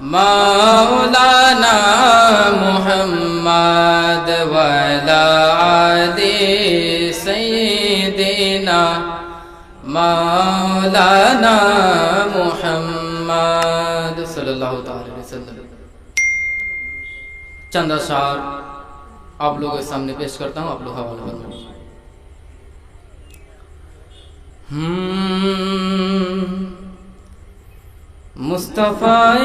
مولانا محمد وعلی آلِ سیدنا مولانا محمد صلی اللہ تعالی علیہ وسلم۔ چند اشعار آپ لوگوں کے سامنے پیش کرتا ہوں، آپ لوگ حوالہ فرمائیں۔ مصطفیٰ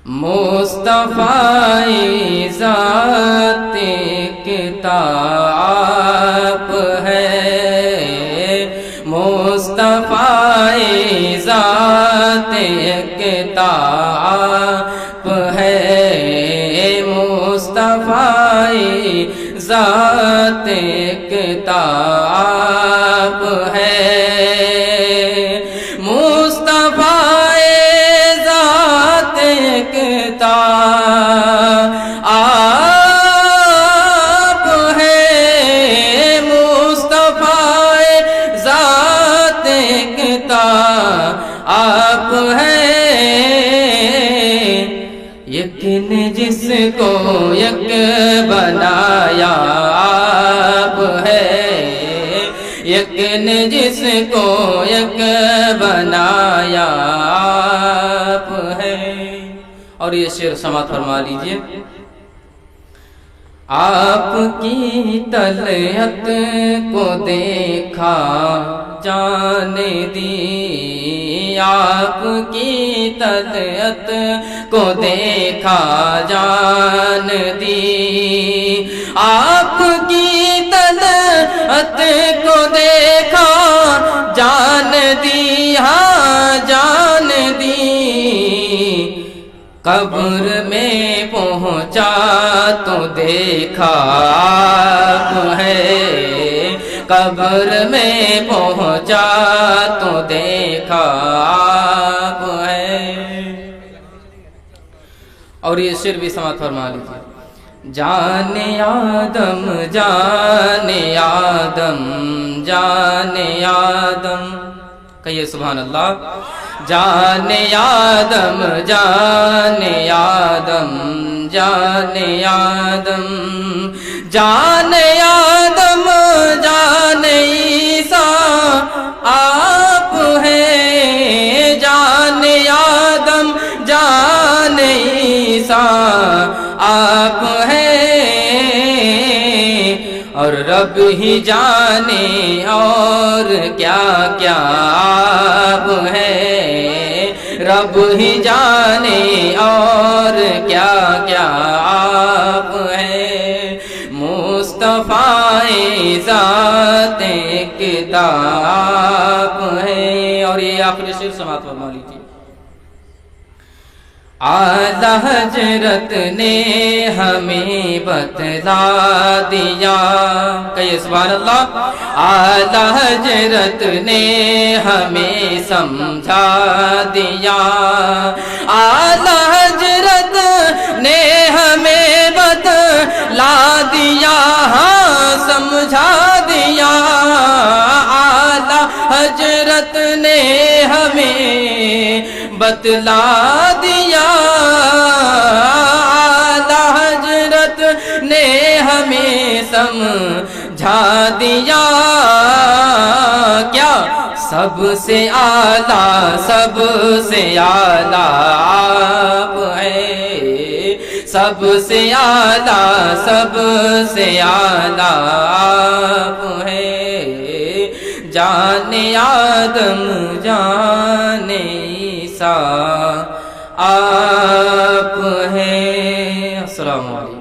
مصطفیٰ ذات کتاب ہے، مصطفیٰ ذات کتاب ہے، مصطفیٰ ذات کتاب ہے، مصطفیٰ ذات کتاب آپ ہے، مصطفیٰ ذات کتاب آپ ہے، یک نے جس کو یک بنایا آپ ہے، یک نے جس کو یک بنایا آپ ہے۔ اور یہ شعر سماعت فرما لیجئے۔ آپ کی طلعت کو دیکھا جان دی، آپ کی طلعت کو دیکھا جان دی، آپ کی طلعت کو دیکھا جان دی، ہاں جان دی، قبر میں پہنچا تو دیکھا آپ ہے، قبر میں پہنچا تو دیکھا آپ ہے۔ اور یہ شعر بھی سماعت فرما لیجیے۔ جان آدم جان آدم جان آدم، کہیے سبحان اللہ۔ جان آدم جان آدم جان آدم، جان آدم جان عیسیٰ آپ ہیں، جان آدم جان عیسیٰ آپ ہیں، اور رب ہی جانے اور کیا کیا آپ ہیں، رب ہی جانے اور کیا کیا آپ ہیں، مصطفیٰ ذات کتاب ہے۔ اور یہ آخری شعر سماعت فرما لیجیے۔ اعلیٰ حضرت نے ہمیں بتلا دیا، کہیے سبحان اللہ۔ اعلیٰ حضرت نے ہمیں سمجھا دیا، اعلیٰ حضرت نے ہمیں بتلا دیا، ہاں سمجھا دیا، اعلیٰ حضرت نے ہمیں بتلا دیا، اعلیٰ حضرت نے ہمیں سمجھا دیا، کیا سب سے اعلیٰ سب سے اعلیٰ آپ ہیں، سب سے اعلیٰ سب سے اعلیٰ آپ ہیں، جان آدم جان عیسیٰ آپ ہیں۔ السلام علیکم۔